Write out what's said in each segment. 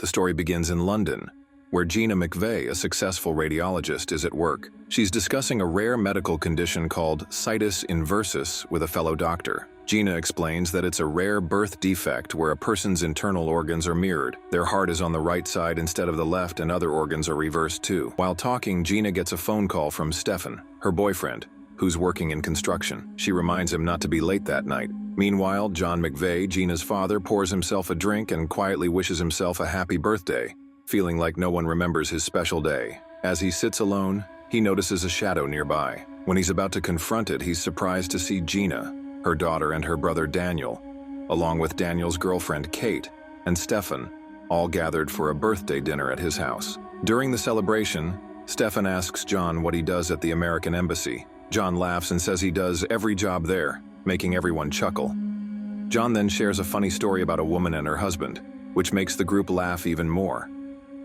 The story begins in London, where Gina McVeigh, a successful radiologist, is at work. She's discussing a rare medical condition called situs inversus with a fellow doctor. Gina explains that it's a rare birth defect where a person's internal organs are mirrored. Their heart is on the right side instead of the left, and other organs are reversed too. While talking, Gina gets a phone call from Stefan, her boyfriend, who's working in construction. She reminds him not to be late that night. Meanwhile, John McVeigh, Gina's father, pours himself a drink and quietly wishes himself a happy birthday, feeling like no one remembers his special day. As he sits alone, he notices a shadow nearby. When he's about to confront it, he's surprised to see Gina, her daughter, and her brother Daniel, along with Daniel's girlfriend Kate and Stefan, all gathered for a birthday dinner at his house. During the celebration, Stefan asks John what he does at the American Embassy. John laughs and says he does every job there, making everyone chuckle. John then shares a funny story about a woman and her husband, which makes the group laugh even more.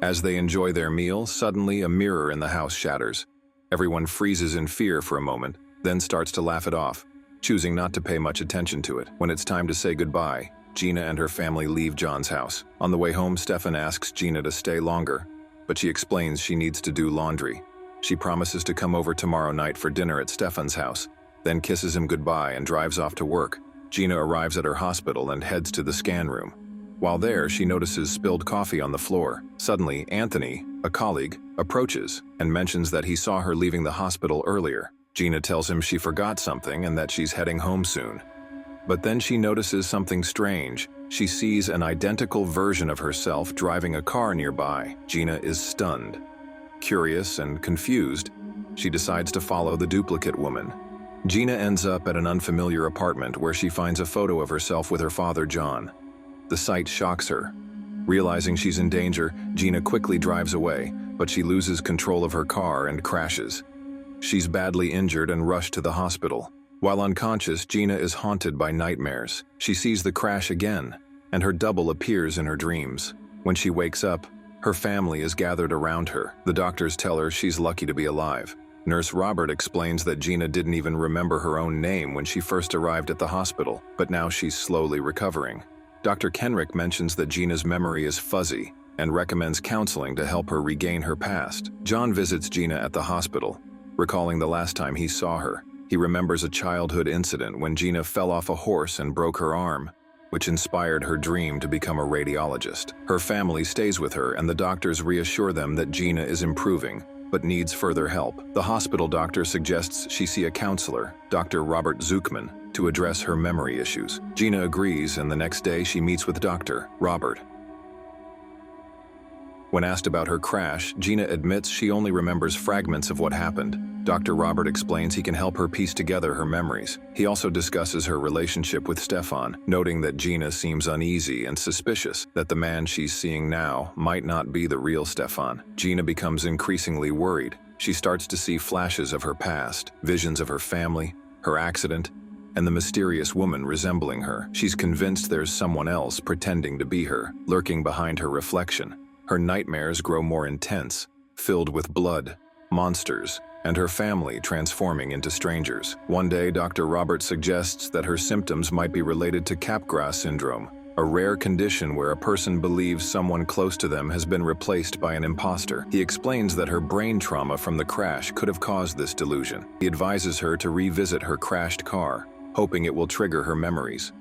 As they enjoy their meal, suddenly a mirror in the house shatters. Everyone freezes in fear for a moment, then starts to laugh it off, choosing not to pay much attention to it. When it's time to say goodbye, Gina and her family leave John's house. On the way home, Stefan asks Gina to stay longer, but she explains she needs to do laundry. She promises to come over tomorrow night for dinner at Stefan's house, then kisses him goodbye and drives off to work. Gina arrives at her hospital and heads to the scan room. While there, she notices spilled coffee on the floor. Suddenly, Anthony, a colleague, approaches and mentions that he saw her leaving the hospital earlier. Gina tells him she forgot something and that she's heading home soon. But then she notices something strange. She sees an identical version of herself driving a car nearby. Gina is stunned. Curious and confused, she decides to follow the duplicate woman. Gina ends up at an unfamiliar apartment where she finds a photo of herself with her father, John. The sight shocks her. Realizing she's in danger, Gina quickly drives away, but she loses control of her car and crashes. She's badly injured and rushed to the hospital. While unconscious, Gina is haunted by nightmares. She sees the crash again, and her double appears in her dreams. When she wakes up, her family is gathered around her. The doctors tell her she's lucky to be alive. Nurse Robert explains that Gina didn't even remember her own name when she first arrived at the hospital, but now she's slowly recovering. Dr. Kenrick mentions that Gina's memory is fuzzy and recommends counseling to help her regain her past. John visits Gina at the hospital, recalling the last time he saw her. He remembers a childhood incident when Gina fell off a horse and broke her arm, which inspired her dream to become a radiologist. Her family stays with her, and the doctors reassure them that Gina is improving, but needs further help. The hospital doctor suggests she see a counselor, Dr. Robert Zuckman, to address her memory issues. Gina agrees, and the next day she meets with Dr. Robert. When asked about her crash, Gina admits she only remembers fragments of what happened. Dr. Robert explains he can help her piece together her memories. He also discusses her relationship with Stefan, noting that Gina seems uneasy and suspicious that the man she's seeing now might not be the real Stefan. Gina becomes increasingly worried. She starts to see flashes of her past, visions of her family, her accident, and the mysterious woman resembling her. She's convinced there's someone else pretending to be her, lurking behind her reflection. Her nightmares grow more intense, filled with blood, monsters, and her family transforming into strangers. One day, Dr. Robert suggests that her symptoms might be related to Capgras syndrome, a rare condition where a person believes someone close to them has been replaced by an imposter. He explains that her brain trauma from the crash could have caused this delusion. He advises her to revisit her crashed car, hoping it will trigger her memories.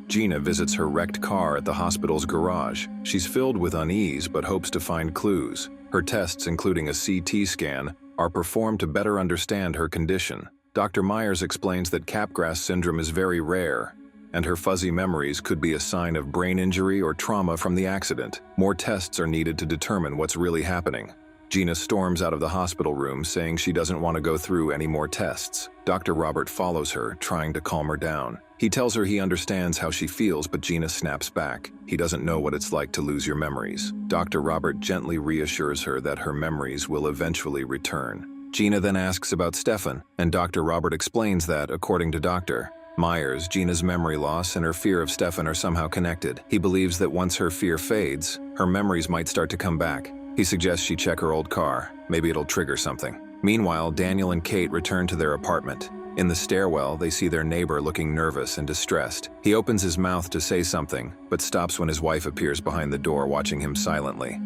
Gina visits her wrecked car at the hospital's garage. She's filled with unease but hopes to find clues. Her tests, including a CT scan, are performed to better understand her condition. Dr. Myers explains that Capgras syndrome is very rare, and her fuzzy memories could be a sign of brain injury or trauma from the accident. More tests are needed to determine what's really happening. Gina storms out of the hospital room, saying she doesn't want to go through any more tests. Dr. Robert follows her, trying to calm her down. He tells her he understands how she feels, but Gina snaps back. He doesn't know what it's like to lose your memories. Dr. Robert gently reassures her that her memories will eventually return. Gina then asks about Stefan, and Dr. Robert explains that, according to Dr. Myers, Gina's memory loss and her fear of Stefan are somehow connected. He believes that once her fear fades, her memories might start to come back. He suggests she check her old car. Maybe it'll trigger something. Meanwhile, Daniel and Kate return to their apartment. In the stairwell, they see their neighbor looking nervous and distressed. He opens his mouth to say something, but stops when his wife appears behind the door, watching him silently.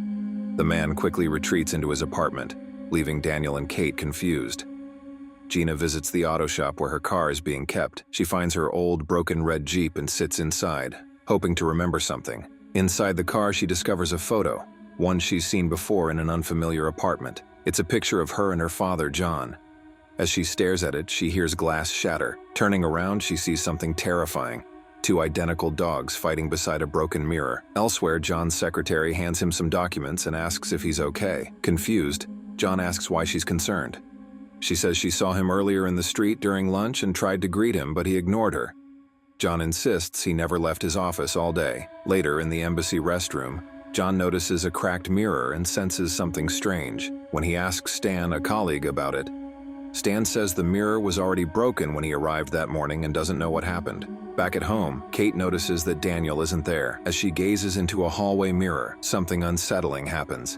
The man quickly retreats into his apartment, leaving Daniel and Kate confused. Gina visits the auto shop where her car is being kept. She finds her old, broken red Jeep and sits inside, hoping to remember something. Inside the car, she discovers a photo, one she's seen before in an unfamiliar apartment. It's a picture of her and her father, John. As she stares at it, she hears glass shatter. Turning around, she sees something terrifying. Two identical dogs fighting beside a broken mirror. Elsewhere, John's secretary hands him some documents and asks if he's okay. Confused, John asks why she's concerned. She says she saw him earlier in the street during lunch and tried to greet him, but he ignored her. John insists he never left his office all day. Later, in the embassy restroom, John notices a cracked mirror and senses something strange. When he asks Stan, a colleague, about it, Stan says the mirror was already broken when he arrived that morning and doesn't know what happened. Back at home, Kate notices that Daniel isn't there. As she gazes into a hallway mirror, something unsettling happens.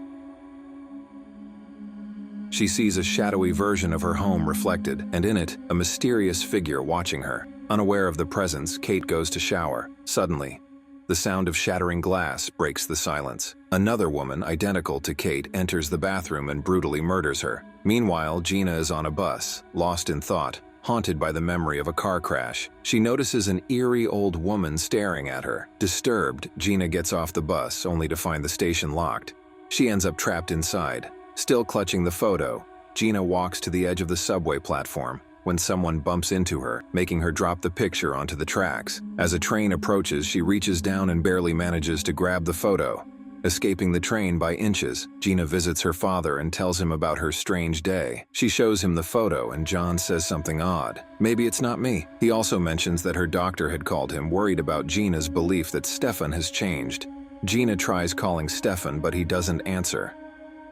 She sees a shadowy version of her home reflected, and in it, a mysterious figure watching her. Unaware of the presence, Kate goes to shower. Suddenly, the sound of shattering glass breaks the silence. Another woman, identical to Kate, enters the bathroom and brutally murders her. Meanwhile, Gina is on a bus, lost in thought, haunted by the memory of a car crash. She notices an eerie old woman staring at her. Disturbed, Gina gets off the bus, only to find the station locked. She ends up trapped inside. Still clutching the photo, Gina walks to the edge of the subway platform when someone bumps into her, making her drop the picture onto the tracks. As a train approaches, she reaches down and barely manages to grab the photo. Escaping the train by inches, Gina visits her father and tells him about her strange day. She shows him the photo and John says something odd. Maybe it's not me. He also mentions that her doctor had called him, worried about Gina's belief that Stefan has changed. Gina tries calling Stefan, but he doesn't answer.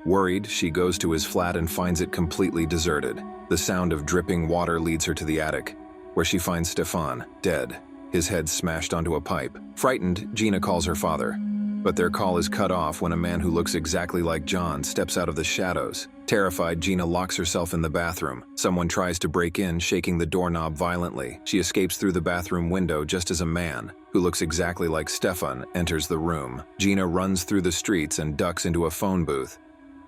Worried, she goes to his flat and finds it completely deserted. The sound of dripping water leads her to the attic, where she finds Stefan, dead, his head smashed onto a pipe. Frightened, Gina calls her father, but their call is cut off when a man who looks exactly like John steps out of the shadows. Terrified, Gina locks herself in the bathroom. Someone tries to break in, shaking the doorknob violently. She escapes through the bathroom window just as a man, who looks exactly like Stefan, enters the room. Gina runs through the streets and ducks into a phone booth.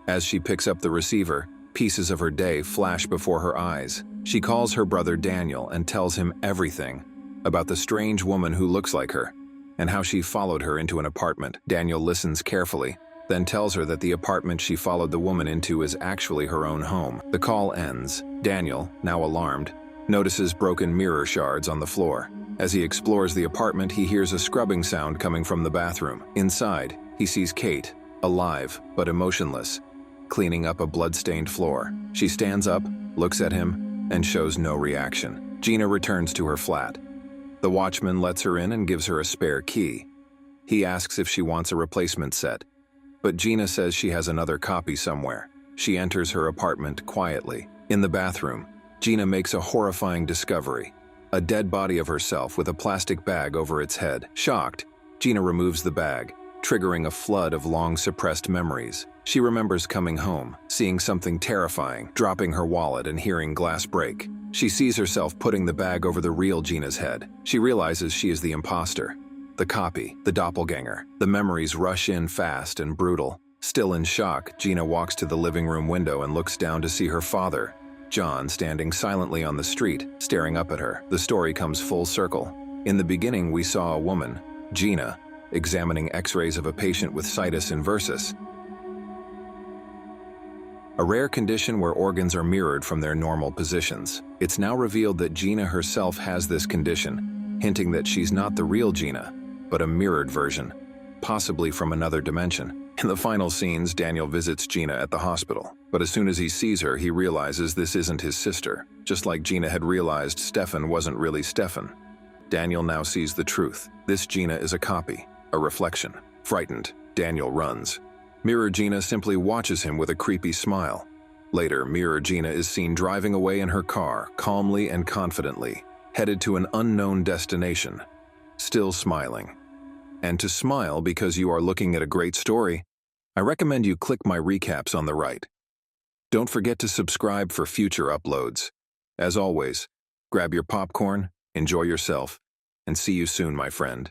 As she picks up the receiver, pieces of her day flash before her eyes. She calls her brother Daniel and tells him everything about the strange woman who looks like her and how she followed her into an apartment. Daniel listens carefully, then tells her that the apartment she followed the woman into is actually her own home. The call ends. Daniel, now alarmed, notices broken mirror shards on the floor. As he explores the apartment, he hears a scrubbing sound coming from the bathroom. Inside, he sees Kate, alive but emotionless, cleaning up a blood-stained floor. She stands up, looks at him, and shows no reaction. Gina returns to her flat. The watchman lets her in and gives her a spare key. He asks if she wants a replacement set, but Gina says she has another copy somewhere. She enters her apartment quietly. In the bathroom, Gina makes a horrifying discovery: a dead body of herself with a plastic bag over its head. Shocked, Gina removes the bag, triggering a flood of long-suppressed memories. She remembers coming home, seeing something terrifying, dropping her wallet and hearing glass break. She sees herself putting the bag over the real Gina's head. She realizes she is the imposter, the copy, the doppelganger. The memories rush in fast and brutal. Still in shock, Gina walks to the living room window and looks down to see her father, John, standing silently on the street, staring up at her. The story comes full circle. In the beginning, we saw a woman, Gina, examining x-rays of a patient with situs inversus, a rare condition where organs are mirrored from their normal positions. It's now revealed that Gina herself has this condition, hinting that she's not the real Gina, but a mirrored version, possibly from another dimension. In the final scenes, Daniel visits Gina at the hospital, but as soon as he sees her, he realizes this isn't his sister. Just like Gina had realized Stefan wasn't really Stefan, Daniel now sees the truth. This Gina is a copy, a reflection. Frightened, Daniel runs. Mirror Gina simply watches him with a creepy smile. Later, Mirror Gina is seen driving away in her car, calmly and confidently, headed to an unknown destination, still smiling. And to smile because you are looking at a great story, I recommend you click my recaps on the right. Don't forget to subscribe for future uploads. As always, Grab your popcorn, enjoy yourself, and see you soon, my friend.